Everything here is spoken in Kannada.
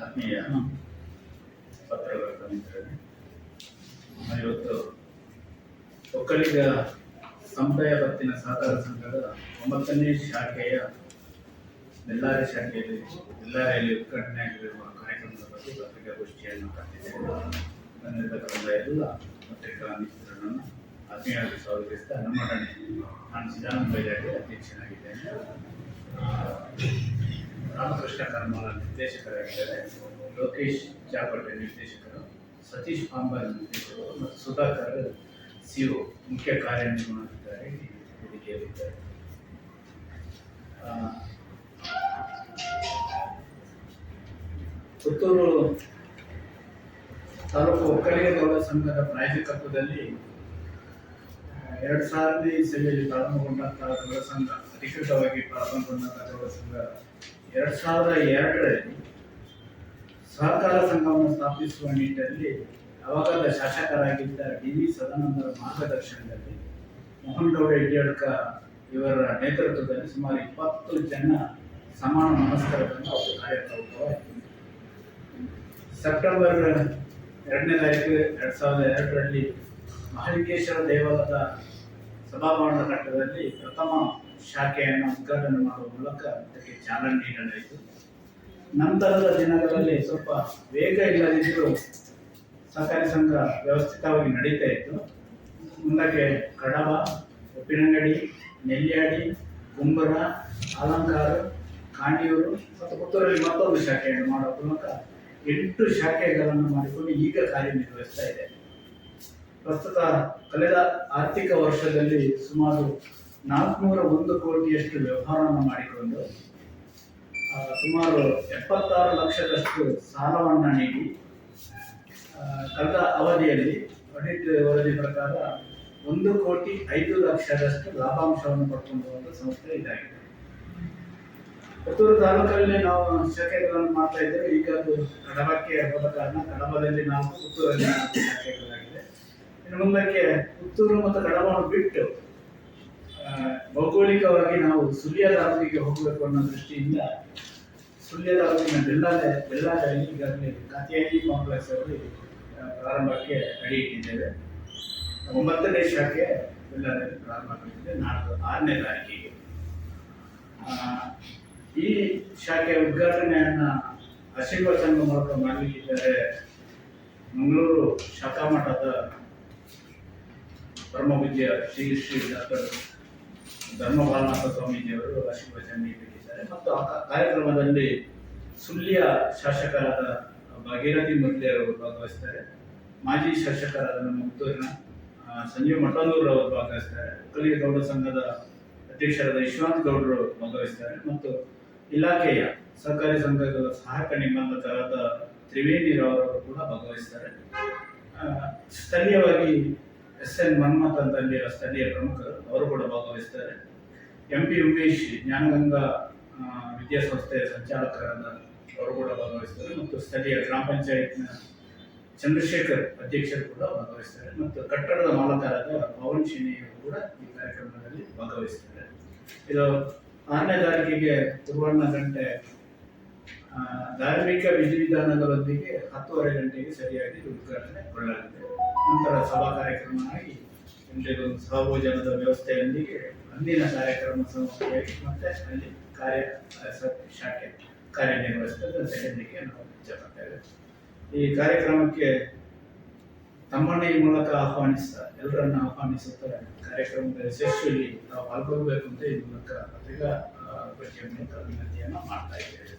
ಆತ್ಮೀಯ ಪತ್ರಕರ್ತ ಮಿತ್ರರೇ, ಇವತ್ತು ಒಕ್ಕಲಿಗ ಸಮುದಾಯ ಪತ್ತಿನ ಸಹಕಾರ ಸಂಘದ 9ನೇ ಶಾಖೆಯ ಬೆಳ್ಳಾರಿ ಶಾಖೆಯಲ್ಲಿ ಬೆಳ್ಳಾರಿಯಲ್ಲಿ ಉದ್ಘಾಟನೆಯಾಗಿರುವ ಕಾರ್ಯಕ್ರಮದ ಬಗ್ಗೆ ಪತ್ರಿಕಾಗೋಷ್ಠಿಯನ್ನು ಕರೆದಿದ್ದೇವೆ. ಬಂದಿರತಕ್ಕಂಥ ಎಲ್ಲ ಪತ್ರಿಕಾ ಮಿತ್ರರನ್ನು ಆತ್ಮೀಯವಾಗಿ ಸ್ವಾಗತಿಸ್ತಾ ನಮ್ಮೊಡನೆ ನಾನು ಸಿದ್ದಾನಂದ ಬೈರಾಗಿ ಅಧ್ಯಕ್ಷನಾಗಿದ್ದೇನೆ. ರಾಮಕೃಷ್ಣ ಕರ್ಮಾಲ ನಿರ್ದೇಶಕರಾಗಿದ್ದಾರೆ, ಲೋಕೇಶ್ ಚಾಪಟೆ ನಿರ್ದೇಶಕರು, ಸತೀಶ್ ಪಾಂಬರ್ ನಿರ್ದೇಶಕರು ಮತ್ತು ಸುಧಾಕರ್ ಸಿಒ ಮುಖ್ಯ ಕಾರ್ಯನಿರ್ವಹಣಾಧಿಕಾರಿ ವೇದಿಕೆಯಲ್ಲಿದ್ದಾರೆ. ಪುತ್ತೂರು ತಾಲೂಕು ಒಕ್ಕಲಿಗ ಗೌಡ ಸಂಘದ ಪ್ರಾಯೋಜಕತ್ವದಲ್ಲಿ 2000ನೇ ಇಸವಿಯಲ್ಲಿ ಪ್ರಾರಂಭಗೊಂಡಂತಹ ಗೌಡ ಸಂಘ, ಅಧಿಕೃತವಾಗಿ ಪ್ರಾರಂಭಗೊಂಡಂತಹ ಗೌಡ ಸಂಘ 2002ರಲ್ಲಿ ಸಹಕಾರ ಸಂಘವನ್ನು ಸ್ಥಾಪಿಸುವ ನಿಟ್ಟಿನಲ್ಲಿ ಅವಾಗದ ಶಾಸಕರಾಗಿದ್ದ ಡಿ.ವಿ. ಸದಾನಂದರ ಮಾರ್ಗದರ್ಶನದಲ್ಲಿ ಮೋಹನ್ ಗೌಡ ಹಿಡಿಯಡ್ಕ ಇವರ ನೇತೃತ್ವದಲ್ಲಿ ಸುಮಾರು 20 ಜನ ಸಮಾನ ನಮಸ್ಕಾರದಿಂದ ಅವರು ಕಾರ್ಯಪ್ರವೃತ್ತವಾಯಿತು. ಸೆಪ್ಟೆಂಬರ್ 2ನೇ ತಾರೀಕು 2002ರಲ್ಲಿ ಮಹಾಲಿಂಗೇಶ್ವರ ದೇವಾಲಯದ ಸಭಾಭವನದ ಕಟ್ಟಡದಲ್ಲಿ ಪ್ರಥಮ ಶಾಖೆಯನ್ನು ಉದ್ಘಾಟನೆ ಮಾಡುವ ಮೂಲಕ ಅದಕ್ಕೆ ಚಾಲನೆ ನೀಡಲಾಯಿತು. ನಂತರದ ದಿನಗಳಲ್ಲಿ ಸ್ವಲ್ಪ ವೇಗ ಇಲ್ಲದಿದ್ದರೂ ಸಹಕಾರಿ ಸಂಘ ವ್ಯವಸ್ಥಿತವಾಗಿ ನಡೀತಾ ಇತ್ತು. ಮುಂದಕ್ಕೆ ಕಡಬ, ಉಪ್ಪಿನಂಗಡಿ, ನೆಲ್ಯಾಡಿ, ಕುಂಬರ, ಅಲಂಕಾರ, ಕಾಂಡಿಯೂರು ಮತ್ತು ಪುತ್ತೂರಲ್ಲಿ ಮತ್ತೊಂದು ಶಾಖೆಯನ್ನು ಮಾಡುವ ಮೂಲಕ 8 ಶಾಖೆಗಳನ್ನು ಮಾಡಿಕೊಂಡು ಈಗ ಕಾರ್ಯನಿರ್ವಹಿಸ್ತಾ ಇದೆ. ಪ್ರಸ್ತುತ ಕಳೆದ ಆರ್ಥಿಕ ವರ್ಷದಲ್ಲಿ ಸುಮಾರು 401 ಕೋಟಿಯಷ್ಟು ವ್ಯವಹಾರವನ್ನು ಮಾಡಿಕೊಂಡು ಸುಮಾರು 76 ಲಕ್ಷದಷ್ಟು ಸಾಲವನ್ನು ನೀಡಿ ಕಳೆದ ಅವಧಿಯಲ್ಲಿ ಆಡಿಟ್ ವರದಿ ಪ್ರಕಾರ 1,05,00,000ದಷ್ಟು ಲಾಭಾಂಶವನ್ನು ಪಡ್ಕೊಂಡಿರುವಂಥ ಸಂಸ್ಥೆ ಇದಾಗಿದೆ. ಪುತ್ತೂರು ತಾಲೂಕಲ್ಲಿ ನಾವು ಶಾಖೆಗಳನ್ನು ಮಾಡ್ತಾ ಇದ್ದೇವೆ. ಈಗ ಅದು ಕಡಬಕ್ಕೆ ಹೋದ ಕಾರಣ ಕಡಬದಲ್ಲಿ 4, ಪುತ್ತೂರಲ್ಲಿ 4 ಶಾಖೆಗಳಾಗಿದೆ. ಇನ್ನು ಮುಂದಕ್ಕೆ ಪುತ್ತೂರು ಮತ್ತು ಕಡಬವನ್ನು ಬಿಟ್ಟು ಭೌಗೋಳಿಕವಾಗಿ ನಾವು ಸುಳ್ಯ ತಾಲೂಕಿಗೆ ಹೋಗಬೇಕು ಅನ್ನೋ ದೃಷ್ಟಿಯಿಂದ ಸುಳ್ಯ ತಾಲೂಕಿನ ಬೆಳ್ಳಾರಿಯಲ್ಲಿ ಈಗಾಗಲೇ ಕಾತಿಯಾಗಿ ಕಾಂಪ್ಲೆಕ್ಸ್ ಅವರು ಪ್ರಾರಂಭಕ್ಕೆ ಅಡಿ ಇಟ್ಟಿದ್ದೇವೆ. 9ನೇ ಶಾಖೆ ಬೆಳ್ಳಾರಿಯಲ್ಲಿ ಪ್ರಾರಂಭ ಆಗಿದ್ದೆ 6ನೇ ತಾರೀಕಿಗೆ. ಈ ಶಾಖೆಯ ಉದ್ಘಾಟನೆಯನ್ನ ಆಶೀರ್ವಚನ ಮೂಲಕ ಮಾಡಲಿಕ್ಕಿದ್ದಾರೆ ಮಂಗಳೂರು ಶಾಖಾ ಮಠದ ಪರಮಪೂಜ್ಯ ಶ್ರೀ ಡಾಕ್ಟರ್ ಧರ್ಮಪಾಲನಾಥ ಸ್ವಾಮೀಜಿಯವರು ಆಶೀರ್ವಚನ ನೀಡಲಿದ್ದಾರೆ. ಮತ್ತು ಆ ಕಾರ್ಯಕ್ರಮದಲ್ಲಿ ಸುಳ್ಯ ಶಾಸಕರಾದ ಭಾಗೀರಥಿ ಮುರಳಿಯವರು ಭಾಗವಹಿಸ್ತಾರೆ. ಮಾಜಿ ಶಾಸಕರಾದ ನಮ್ಮ ಪುತ್ತೂರಿನ ಸಂಜೀವ್ ಮಠಂದೂರು ಅವರು ಭಾಗವಹಿಸ್ತಾರೆ. ಒಕ್ಕಲಿಗ ಗೌಡ ಸಂಘದ ಅಧ್ಯಕ್ಷರಾದ ಯಶವಂತ್ ಗೌಡರು ಭಾಗವಹಿಸ್ತಾರೆ. ಮತ್ತು ಇಲಾಖೆಯ ಸಹಕಾರಿ ಸಂಘದ ಸಹಾಯಕ ನಿಬಂಧಕರಾದ ತ್ರಿವೇಣಿರವರು ಕೂಡ ಭಾಗವಹಿಸ್ತಾರೆ. ಸ್ಥಳೀಯವಾಗಿ ಎಸ್.ಎನ್. ಮನ್ಮಥ್ ಅಂತಲ್ಲಿ ಸ್ಥಳೀಯ ಪ್ರಮುಖರು ಅವರು ಕೂಡ ಭಾಗವಹಿಸ್ತಾರೆ. ಎಂ.ಪಿ. ಉಮೇಶ್ ಜ್ಞಾನಗಂಗಾ ವಿದ್ಯಾಸಂಸ್ಥೆಯ ಸಂಚಾಲಕರಾದ ಅವರು ಕೂಡ ಭಾಗವಹಿಸ್ತಾರೆ. ಮತ್ತು ಸ್ಥಳೀಯ ಗ್ರಾಮ ಪಂಚಾಯತ್ನ ಚಂದ್ರಶೇಖರ್ ಅಧ್ಯಕ್ಷರು ಕೂಡ ಭಾಗವಹಿಸ್ತಾರೆ. ಮತ್ತು ಕಟ್ಟಡದ ಮಾಲಕರಾದ ಪವನ್ ಶಿನಿಯವರು ಕೂಡ ಈ ಕಾರ್ಯಕ್ರಮದಲ್ಲಿ ಭಾಗವಹಿಸ್ತಾರೆ. ಇದು 6ನೇ ತಾರೀಕಿಗೆ ಪೂರ್ವಾಹ್ನ ಗಂಟೆ ಧಾರ್ಮಿಕ ವಿಧಿವಿಧಾನಗಳೊಂದಿಗೆ 10:30 ಗಂಟೆಗೆ ಸರಿಯಾಗಿ ಉದ್ಘಾಟನೆಗೊಳ್ಳಲಿದೆ. ನಂತರ ಸಭಾ ಕಾರ್ಯಕ್ರಮ ಆಗಿ ಎಲ್ಲರಿಗೂ ಸಹಭೋಜನದ ವ್ಯವಸ್ಥೆಯೊಂದಿಗೆ ಅಂದಿನ ಕಾರ್ಯಕ್ರಮ ಸಮಾಪ್ತಿಯಾಗಿ ಮತ್ತೆ ಅಲ್ಲಿ ಶಾಖೆ ಕಾರ್ಯನಿರ್ವಹಿಸ್ತದೆ ಅಂತ ಹೇಳಲಿಕ್ಕೆ ನಾವು ಇಚ್ಛೆಪಡ್ತೇವೆ. ಈ ಕಾರ್ಯಕ್ರಮಕ್ಕೆ ತಮ್ಮನ್ನ ಈ ಮೂಲಕ ಆಹ್ವಾನಿಸ್ತಾ ಎಲ್ಲರನ್ನು ಆಹ್ವಾನಿಸುತ್ತಾ ಕಾರ್ಯಕ್ರಮದ ಯಶಸ್ವಿಯಲ್ಲಿ ನಾವು ಪಾಲ್ಗೊಳ್ಳಬೇಕು ಅಂತ ಈ ಮೂಲಕ ಪತ್ರಿಕಾ ಗೋಷ್ಠಿಯ ಮೂಲಕ ವಿನಂತಿಯನ್ನು ಮಾಡ್ತಾ ಇದ್ದೇವೆ.